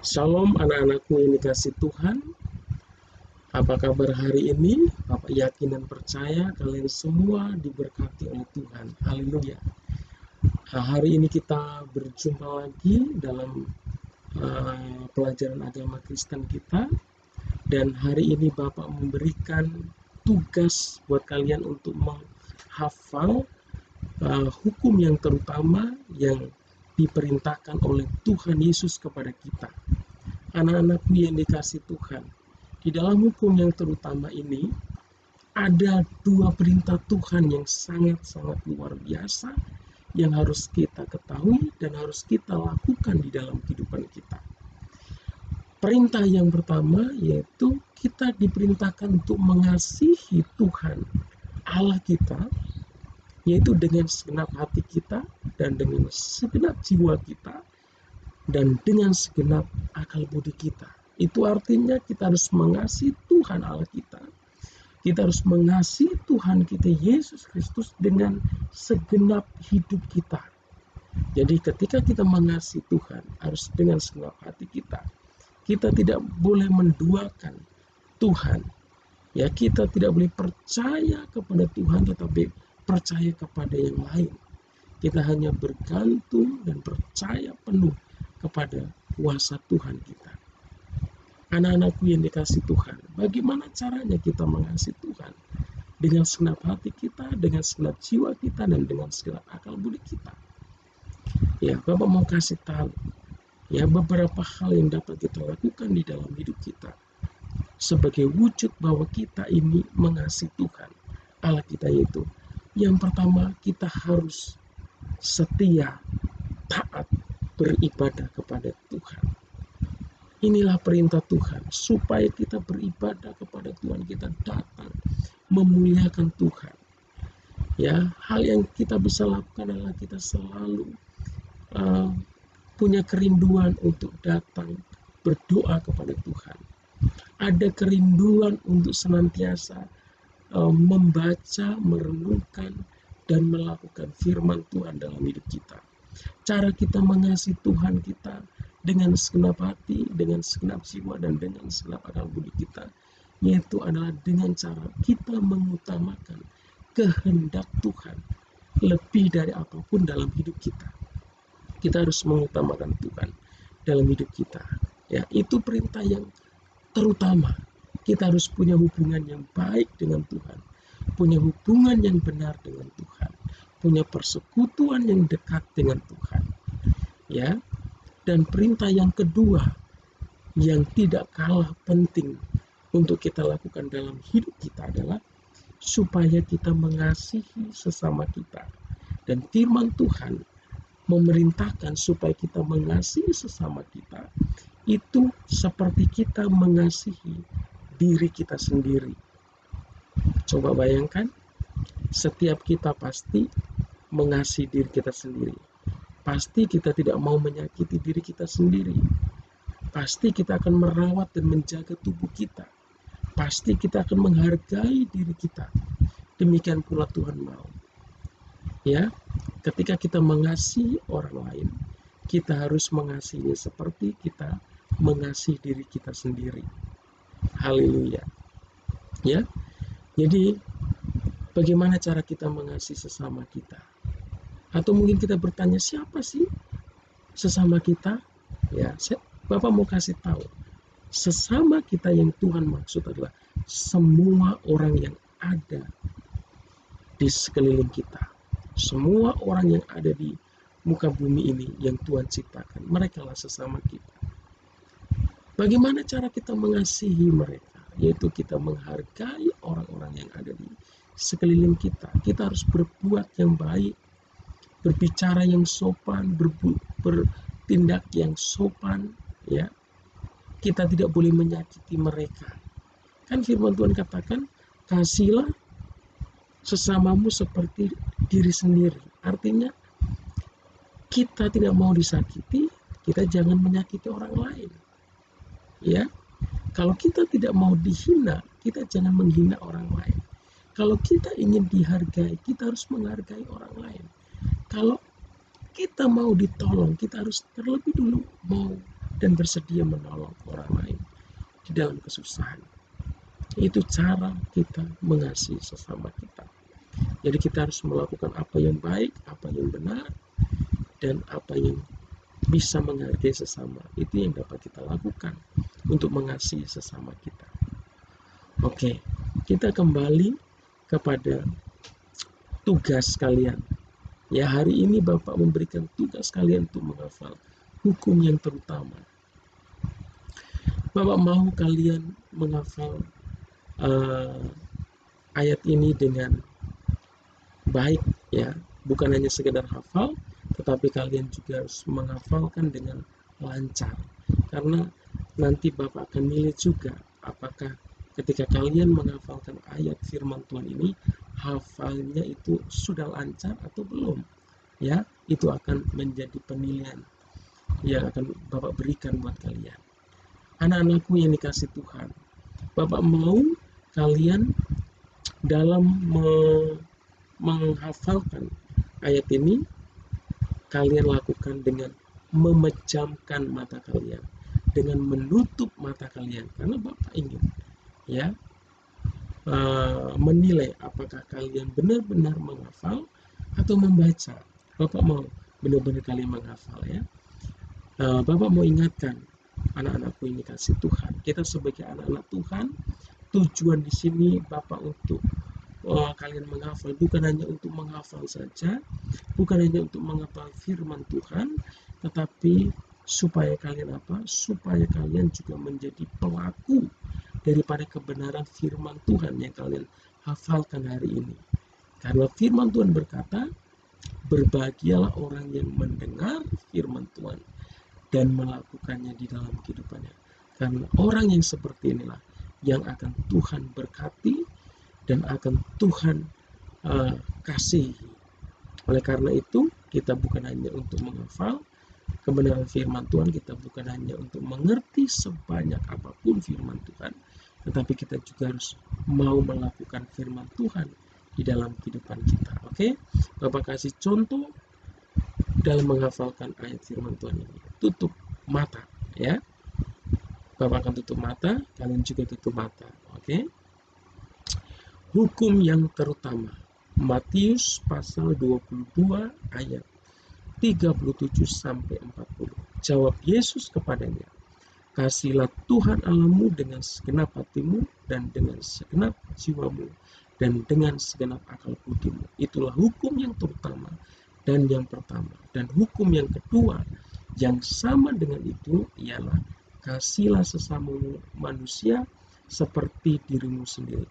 Shalom anak-anakku yang dikasih Tuhan. Apa kabar hari ini? Bapak yakin dan percaya kalian semua diberkati oleh Tuhan. Haleluya. Hari ini kita berjumpa lagi dalam pelajaran agama Kristen kita. Dan hari ini Bapak memberikan tugas buat kalian untuk menghafal hukum yang terutama yang diperintahkan oleh Tuhan Yesus kepada kita. Anak-anakku yang dikasih Tuhan, di dalam hukum yang terutama ini ada dua perintah Tuhan yang sangat-sangat luar biasa yang harus kita ketahui dan harus kita lakukan di dalam kehidupan kita. Perintah yang pertama yaitu kita diperintahkan untuk mengasihi Tuhan Allah kita, yaitu dengan segenap hati kita dan dengan segenap jiwa kita dan dengan segenap akal budi kita. Itu artinya kita harus mengasihi Tuhan Allah kita. Kita harus mengasihi Tuhan kita Yesus Kristus dengan segenap hidup kita. Jadi ketika kita mengasihi Tuhan harus dengan segenap hati kita. Kita tidak boleh menduakan Tuhan. Ya, kita tidak boleh percaya kepada Tuhan tetapi percaya kepada yang lain. Kita hanya bergantung dan percaya penuh kepada kuasa Tuhan kita. Anak-anakku yang dikasih Tuhan, bagaimana caranya kita mengasihi Tuhan? Dengan segenap hati kita, dengan segenap jiwa kita, dan dengan segenap akal budi kita. Ya, Bapak mau kasih tahu ya beberapa hal yang dapat kita lakukan di dalam hidup kita sebagai wujud bahwa kita ini mengasihi Tuhan Allah kita, yaitu yang pertama kita harus setia, taat, beribadah kepada Tuhan. Inilah perintah Tuhan, supaya kita beribadah kepada Tuhan, kita datang memuliakan Tuhan. Ya, hal yang kita bisa lakukan adalah kita selalu punya kerinduan untuk datang berdoa kepada Tuhan. Ada kerinduan untuk senantiasa membaca, merenungkan, dan melakukan firman Tuhan dalam hidup kita. Cara kita mengasihi Tuhan kita dengan segenap hati, dengan segenap jiwa, dan dengan segenap akal budi kita, yaitu adalah dengan cara kita mengutamakan kehendak Tuhan lebih dari apapun dalam hidup kita. Kita harus mengutamakan Tuhan dalam hidup kita. Ya, itu perintah yang terutama. Kita harus punya hubungan yang baik dengan Tuhan, punya hubungan yang benar dengan Tuhan, punya persekutuan yang dekat dengan Tuhan. Ya, dan perintah yang kedua yang tidak kalah penting untuk kita lakukan dalam hidup kita adalah supaya kita mengasihi sesama kita. Dan firman Tuhan memerintahkan supaya kita mengasihi sesama kita itu seperti kita mengasihi diri kita sendiri. Coba bayangkan, setiap kita pasti mengasihi diri kita sendiri. Pasti kita tidak mau menyakiti diri kita sendiri. Pasti kita akan merawat dan menjaga tubuh kita. Pasti kita akan menghargai diri kita. Demikian pula Tuhan mau. Ya, ketika kita mengasihi orang lain, kita harus mengasihinya seperti kita mengasihi diri kita sendiri. Haleluya. Ya, jadi bagaimana cara kita mengasihi sesama kita? Atau mungkin kita bertanya, siapa sih sesama kita? Ya, Bapak mau kasih tahu, sesama kita yang Tuhan maksud adalah semua orang yang ada di sekeliling kita. Semua orang yang ada di muka bumi ini yang Tuhan ciptakan, mereka lah sesama kita. Bagaimana cara kita mengasihi mereka? Yaitu kita menghargai orang-orang yang ada di sekeliling kita. Kita harus berbuat yang baik, berbicara yang sopan, bertindak yang sopan. Ya, kita tidak boleh menyakiti mereka. Kan firman Tuhan katakan, kasihilah sesamamu seperti diri sendiri. Artinya kita tidak mau disakiti, kita jangan menyakiti orang lain. Ya, kalau kita tidak mau dihina, kita jangan menghina orang lain. Kalau kita ingin dihargai, kita harus menghargai orang lain. Kalau kita mau ditolong, kita harus terlebih dulu mau dan bersedia menolong orang lain di dalam kesusahan. Itu cara kita mengasihi sesama kita. Jadi kita harus melakukan apa yang baik, apa yang benar, dan apa yang bisa menghargai sesama. Itu yang dapat kita lakukan untuk mengasihi sesama kita. Oke, kita kembali kepada tugas kalian. Ya, hari ini Bapak memberikan tugas kalian untuk menghafal hukum yang terutama. Bapak mau kalian menghafal ayat ini dengan baik, ya, bukan hanya sekedar hafal, tetapi kalian juga harus menghafalkan dengan lancar, karena nanti Bapak akan nilai juga apakah ketika kalian menghafalkan ayat firman Tuhan ini, hafalnya itu sudah lancar atau belum. Ya, itu akan menjadi penilaian yang akan Bapak berikan buat kalian. Anak-anakku yang dikasih Tuhan, Bapak mau kalian dalam menghafalkan ayat ini, kalian lakukan dengan memejamkan mata kalian, dengan menutup mata kalian, karena Bapak ingin, ya, menilai apakah kalian benar-benar menghafal atau membaca. Bapak mau benar-benar kalian menghafal, ya. Bapak mau ingatkan anak-anakku ini kasih Tuhan, kita sebagai anak-anak Tuhan, tujuan di sini Bapak untuk kalian menghafal bukan hanya untuk menghafal saja, bukan hanya untuk menghafal firman Tuhan, tetapi supaya kalian apa? Supaya kalian juga menjadi pelaku daripada kebenaran firman Tuhan yang kalian hafalkan hari ini. Karena firman Tuhan berkata, berbahagialah orang yang mendengar firman Tuhan dan melakukannya di dalam kehidupannya. Karena orang yang seperti inilah yang akan Tuhan berkati dan akan Tuhan kasihi. Oleh karena itu, kita bukan hanya untuk menghafal kebenaran firman Tuhan, kita bukan hanya untuk mengerti sebanyak apapun firman Tuhan, tetapi kita juga harus mau melakukan firman Tuhan di dalam kehidupan kita. Oke, Bapak kasih contoh dalam menghafalkan ayat firman Tuhan ini. Tutup mata, ya. Bapak akan tutup mata, kalian juga tutup mata. Oke. Hukum yang terutama, Matius pasal 22 ayat 37 sampai 40. Jawab Yesus kepadanya, kasihilah Tuhan Allahmu dengan segenap hatimu dan dengan segenap jiwamu dan dengan segenap akal budimu. Itulah hukum yang terutama dan yang pertama. Dan hukum yang kedua yang sama dengan itu ialah kasihilah sesamamu manusia seperti dirimu sendiri.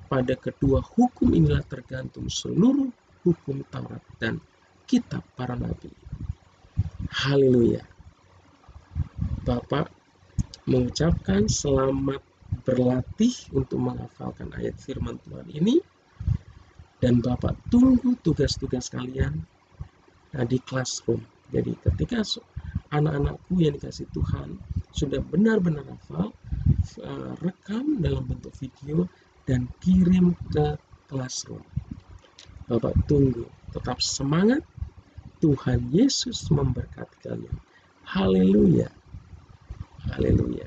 Pada kedua hukum inilah tergantung seluruh hukum Taurat dan kitab para nabi. Haleluya. Bapak mengucapkan selamat berlatih untuk menghafalkan ayat firman Tuhan ini, dan Bapak tunggu tugas-tugas kalian di classroom. Jadi ketika anak-anakku yang dikasih Tuhan sudah benar-benar hafal, rekam dalam bentuk video dan kirim ke classroom. Bapak tunggu. Tetap semangat. Tuhan Yesus memberkati kalian. Haleluya. Haleluya.